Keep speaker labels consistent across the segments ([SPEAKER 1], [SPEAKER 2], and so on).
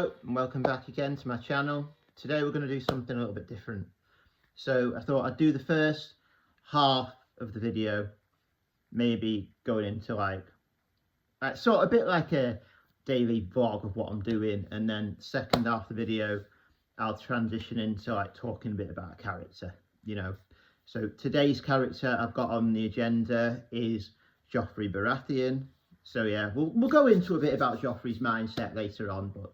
[SPEAKER 1] And welcome back again to my channel. Today we're going to do something a little bit different. So I thought I'd do the first half of the video, maybe going into like sort of a bit like a daily vlog of what I'm doing, and then second half of the video I'll transition into like talking a bit about a character, So today's character I've got on the agenda is Joffrey Baratheon. So yeah, we'll go into a bit about Joffrey's mindset later on, but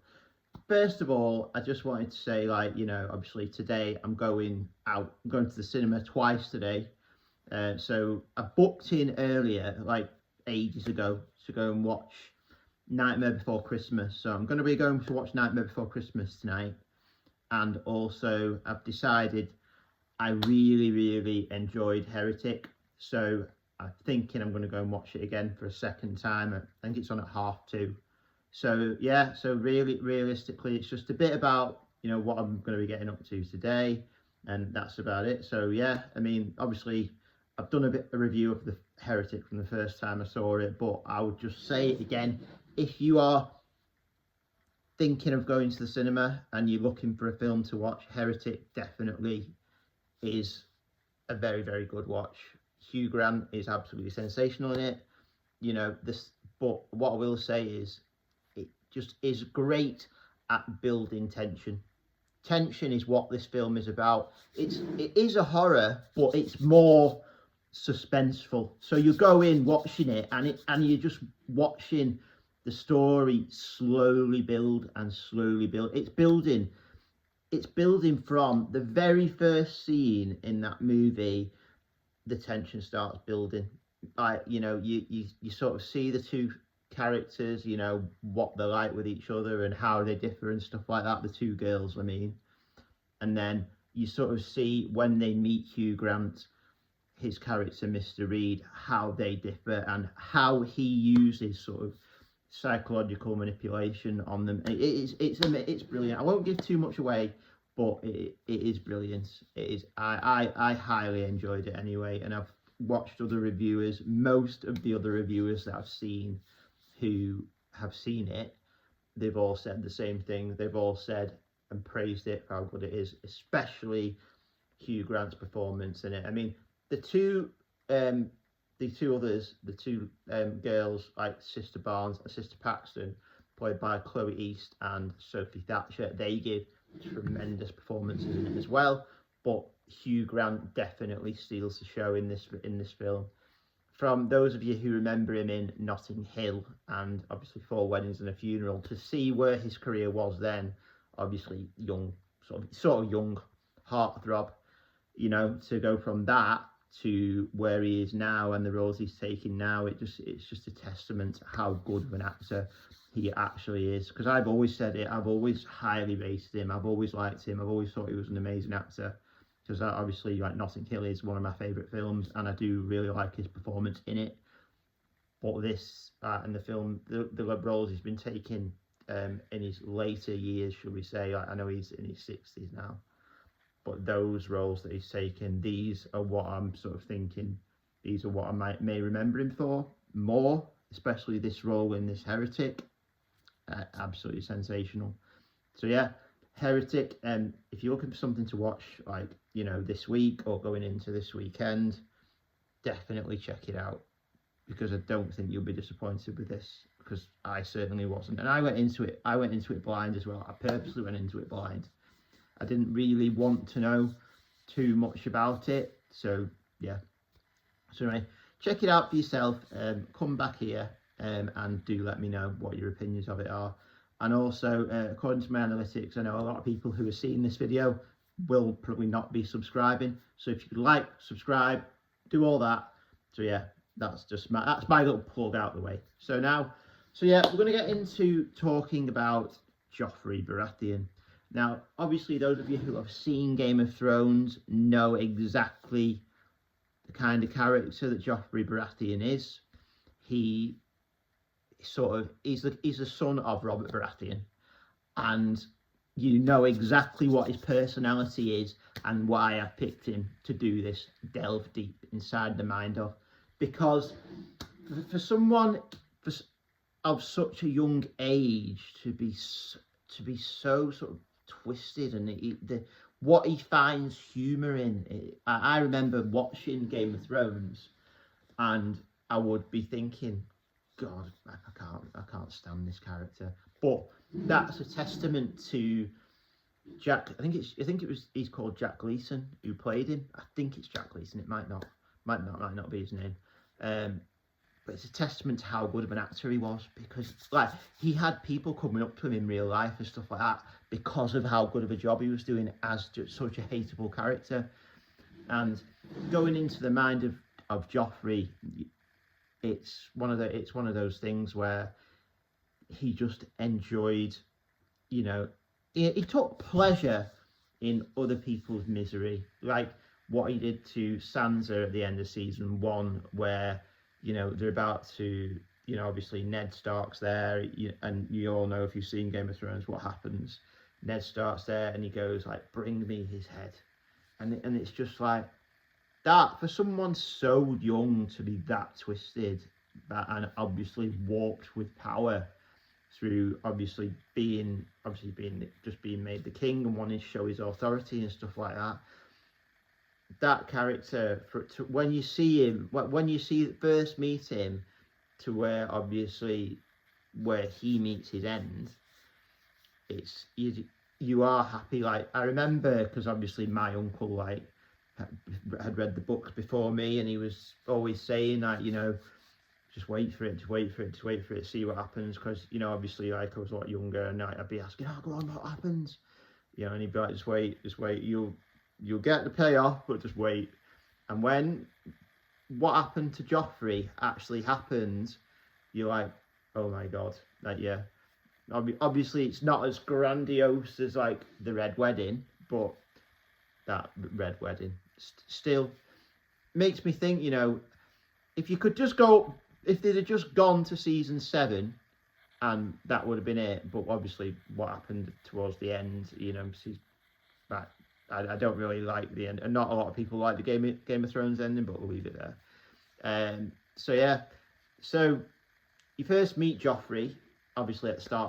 [SPEAKER 1] first of all, I just wanted to say, obviously today I'm going to the cinema twice today. So I booked in earlier, like ages ago, to go and watch Nightmare Before Christmas. So I'm going to be going to watch Nightmare Before Christmas tonight. And also I've decided I really enjoyed Heretic. So I'm thinking I'm going to go and watch it again for a second time. I think it's on at 2:30. So yeah, so realistically, it's just a bit about, what I'm going to be getting up to today, and that's about it. So yeah, I mean, obviously, I've done a review of the Heretic from the first time I saw it, but I would just say it again, if you are thinking of going to the cinema and you're looking for a film to watch, Heretic definitely is a very good watch. Hugh Grant is absolutely sensational in it, but what I will say is, it just is great at building tension. Tension is what this film is about. It is a horror, but it's more suspenseful. So you go in watching it, and you're just watching the story slowly build and slowly build. It's building from the very first scene in that movie. The tension starts building. You sort of see the two characters, what they're like with each other and how they differ and stuff like that, the two girls, and then you sort of see when they meet Hugh Grant, his character Mr. Reed, how they differ and how he uses sort of psychological manipulation on them. It's brilliant. I won't give too much away, but it is brilliant. It is. I highly enjoyed it anyway, and I've watched other reviewers. Most of the other reviewers that I've seen who have seen it, they've all said the same thing. They've all said and praised it for how good it is, especially Hugh Grant's performance in it. I mean, the two girls, like Sister Barnes and Sister Paxton, played by Chloe East and Sophie Thatcher, they give tremendous performances in it as well. But Hugh Grant definitely steals the show in this film. From those of you who remember him in Notting Hill and obviously 4 Weddings and a Funeral, to see where his career was then, obviously young, sort of young heartthrob, to go from that to where he is now and the roles he's taking now, it's just a testament to how good of an actor he actually is. Because I've always said it, I've always highly rated him, I've always liked him, I've always thought he was an amazing actor. Because obviously, like, Notting Hill is one of my favourite films, and I do really like his performance in it. But this and the film, the roles he's been taking in his later years, shall we say, I know he's in his 60s now, but those roles that he's taken, these are what I'm sort of thinking. These are what I may remember him for more, especially this role in this Heretic. Absolutely sensational. So yeah. Heretic, if you're looking for something to watch, like, this week or going into this weekend, definitely check it out, because I don't think you'll be disappointed with this, because I certainly wasn't. And I went into it blind as well. I purposely went into it blind. I didn't really want to know too much about it. So yeah. So anyway, check it out for yourself. Come back here and do let me know what your opinions of it are. And also, according to my analytics, I know a lot of people who are seeing this video will probably not be subscribing. So if you could like, subscribe, do all that. So yeah, that's my little plug out the way. So yeah, we're going to get into talking about Joffrey Baratheon. Now, obviously, those of you who have seen Game of Thrones know exactly the kind of character that Joffrey Baratheon is. He's the son of Robert Baratheon, and you know exactly what his personality is and why I picked him to do this delve deep inside the mind of, because for someone of such a young age to be to be so sort of twisted, and what he finds humour in. I remember watching Game of Thrones, and I would be thinking, God, I can't stand this character. But that's a testament to Jack. He's called Jack Gleeson who played him. I think it's Jack Gleeson. It might not be his name. But it's a testament to how good of an actor he was, because like he had people coming up to him in real life and stuff like that because of how good of a job he was doing as just such a hateable character. And going into the mind of Joffrey, it's one of those things where he just enjoyed, you know, he took pleasure in other people's misery, like what he did to Sansa at the end of season 1, where, you know, they're about to, you know, obviously Ned Stark's there, and you all know, if you've seen Game of Thrones, what happens. Ned Stark's there, and he goes like, "Bring me his head," and it's just like that, for someone so young to be that twisted, and obviously warped with power through being made the king and wanting to show his authority and stuff like that. That character, when you see him, when you first meet him, to where he meets his end, it's you are happy. Like, I remember, because obviously my uncle like had read the books before me, and he was always saying that, you know, just wait for it, see what happens, because, you know, obviously like I was a lot younger, and I'd be asking, "Oh, go on, what happens?" You know, and he'd be like, just wait, you'll get the payoff, but just wait. And when what happened to Joffrey actually happened, you're like, oh my God, like, yeah. Obviously, it's not as grandiose as like the Red Wedding, but that Red Wedding still makes me think, you know, if they'd have just gone to season 7, and that would have been it. But obviously, what happened towards the end, you know, I don't really like the end, and not a lot of people like the Game of Thrones ending, but we'll leave it there. So yeah, so you first meet Joffrey, obviously at the start